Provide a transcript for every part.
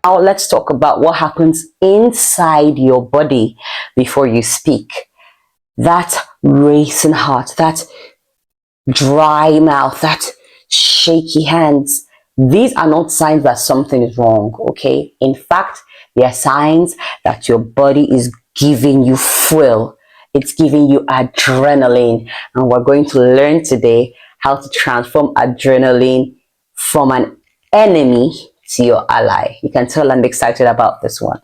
Now let's talk about what happens inside your body before you speak. That racing heart, that dry mouth, that shaky hands. These are not signs that something is wrong, okay? In fact, they are signs that your body is giving you fuel. It's giving you adrenaline. And we're going to learn today how to transform adrenaline from an enemy to your ally. You can tell I'm excited about this one.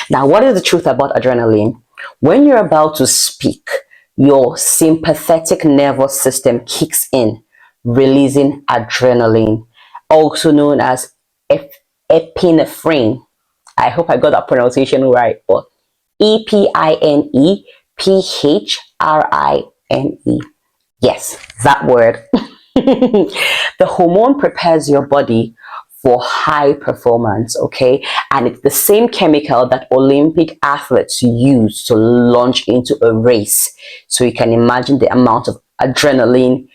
Now, what is the truth about adrenaline? When you're about to speak, your sympathetic nervous system kicks in, releasing adrenaline, also known as epinephrine. I hope I got that pronunciation right, but epinephrine. Yes, that word. The hormone prepares your body for high performance, okay? And it's the same chemical that Olympic athletes use to launch into a race. So you can imagine the amount of adrenaline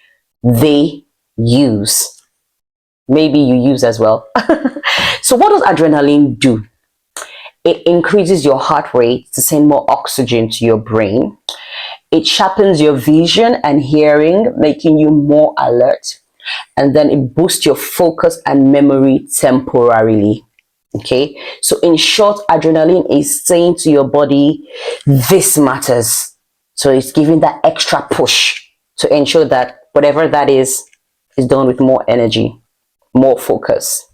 they use. Maybe you use as well. So what does adrenaline do? It increases your heart rate to send more oxygen to your brain. It sharpens your vision and hearing, making you more alert. And then it boosts your focus and memory temporarily. Okay, so in short, adrenaline is saying to your body, this matters. So it's giving that extra push to ensure that whatever that is done with more energy, more focus.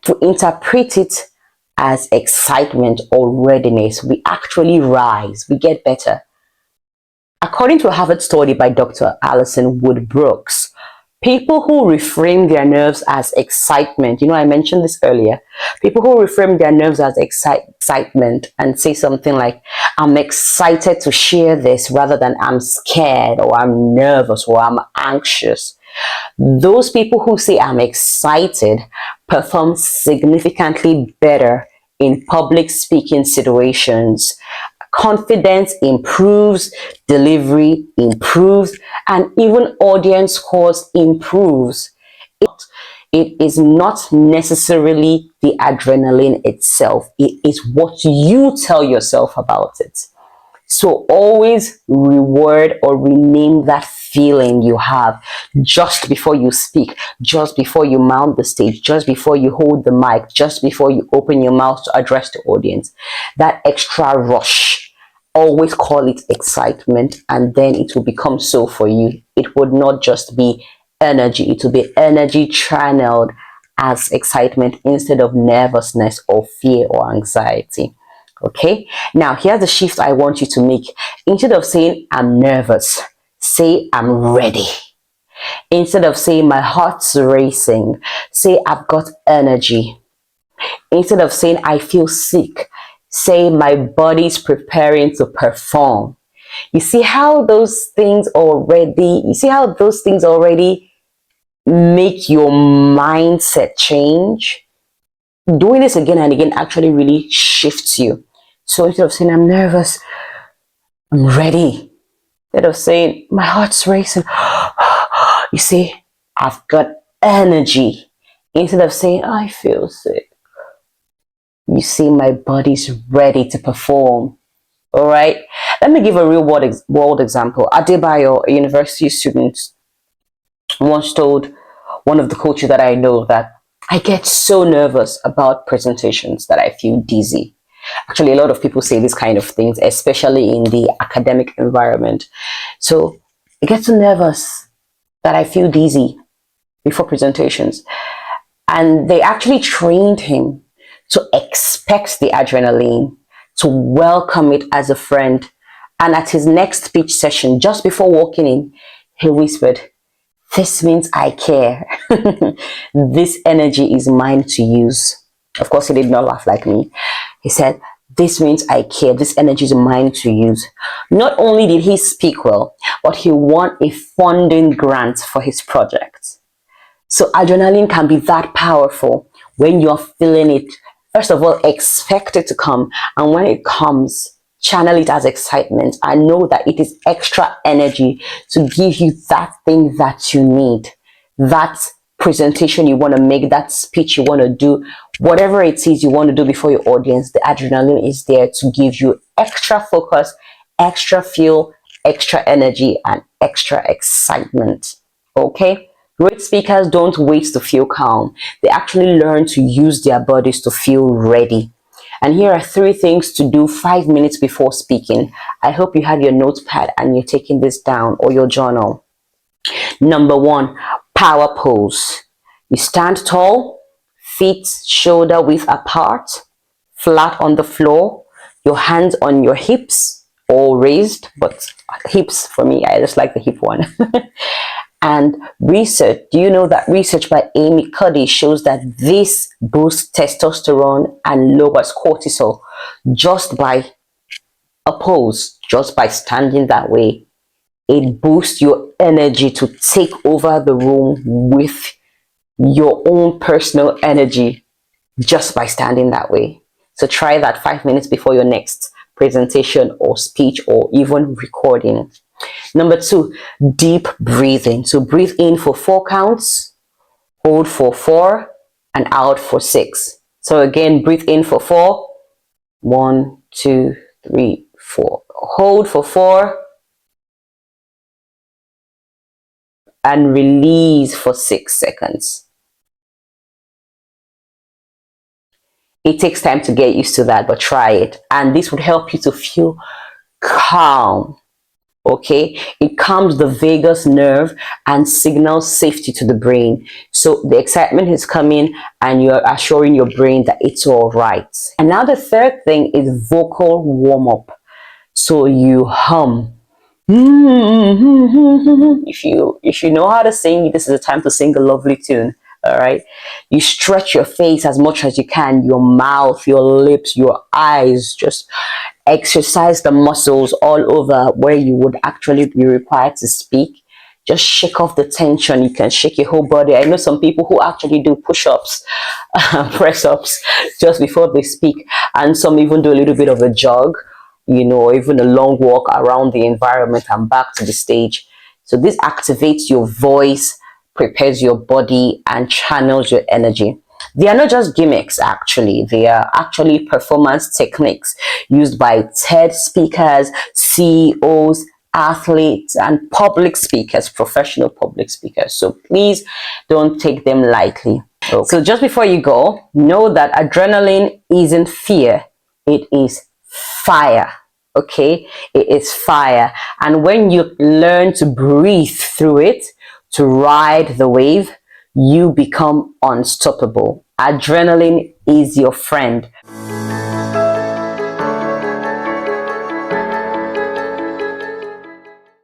To interpret it as excitement or readiness, we actually rise, we get better. According to a Harvard study by Dr. Alison Wood Brooks, people who reframe their nerves as excitement, I mentioned this earlier, people who reframe their nerves as excitement and say something like, I'm excited to share this rather than I'm scared or I'm nervous or I'm anxious. Those people who say I'm excited perform significantly better in public speaking situations. Confidence improves, delivery improves, and even audience scores improves. It is not necessarily the adrenaline itself. It is what you tell yourself about it. So always reward or rename that feeling you have just before you speak, just before you mount the stage, just before you hold the mic, just before you open your mouth to address the audience. That extra rush, always call it excitement, and then it will become so for you. It would not just be energy, it will be energy channeled as excitement instead of nervousness or fear or anxiety. Okay, now here's the shift I want you to make. Instead of saying I'm nervous, say I'm ready. Instead of saying my heart's racing, say I've got energy. Instead of saying I feel sick, say my body's preparing to perform. You see how those things already make your mindset change? Doing this again and again actually really shifts you. So instead of saying I'm nervous, I'm ready. Instead of saying my heart's racing, you say I've got energy. Instead of saying I feel sick, you see my body's ready to perform. All right. Let me give a real world example. Adebayo, a university student, once told one of the coaches that I know that I get so nervous about presentations that I feel dizzy. Actually, a lot of people say these kind of things, especially in the academic environment. So I get so nervous that I feel dizzy before presentations. And they actually trained him to expect the adrenaline, to welcome it as a friend. And at his next speech session, just before walking in, he whispered, "This means I care. This energy is mine to use." Of course, he did not laugh like me. He said, "This means I care. This energy is mine to use." Not only did he speak well, but he won a funding grant for his project. So adrenaline can be that powerful when you're feeling it. First of all, expect it to come. And when it comes, channel it as excitement and know that it is extra energy to give you that thing that you need, that presentation you want to make, that speech you want to do, whatever it is you want to do before your audience, the adrenaline is there to give you extra focus, extra fuel, extra energy, and extra excitement. Okay? Great speakers don't wait to feel calm. They actually learn to use their bodies to feel ready. And here are 3 things to do 5 minutes before speaking. I hope you have your notepad and you're taking this down, or your journal. Number 1, power pose. You stand tall, feet shoulder width apart, flat on the floor, your hands on your hips or raised, but hips for me, I just like the hip one. And research, do you know that research by Amy Cuddy shows that this boosts testosterone and lowers cortisol just by a pose, just by standing that way. It boosts your energy to take over the room with your own personal energy just by standing that way. So try that 5 minutes before your next presentation or speech or even recording. Number 2, deep breathing. So breathe in for 4 counts, hold for 4, and out for 6. So again, breathe in for 4. 1, 2, 3, 4. Hold for 4. And release for 6 seconds. It takes time to get used to that, but try it. And this would help you to feel calm. Okay, it calms the vagus nerve and signals safety to the brain. So the excitement is coming and you're assuring your brain that it's all right. And now the third thing is vocal warm-up. So you hum. If you know how to sing, this is the time to sing a lovely tune. All right, you stretch your face as much as you can, your mouth, your lips, your eyes, just exercise the muscles all over where you would actually be required to speak. Just shake off the tension. You can shake your whole body. I know some people who actually do push-ups, press-ups just before they speak, and some even do a little bit of a jog, you know, even a long walk around the environment and back to the stage. So this activates your voice, prepares your body, and channels your energy. They are not just gimmicks, actually. They are actually performance techniques used by TED speakers, CEOs, athletes, and public speakers, professional public speakers. So please don't take them lightly. Okay. So just before you go, know that adrenaline isn't fear. It is fire. Okay? It is fire. And when you learn to breathe through it, to ride the wave, you become unstoppable. Adrenaline is your friend.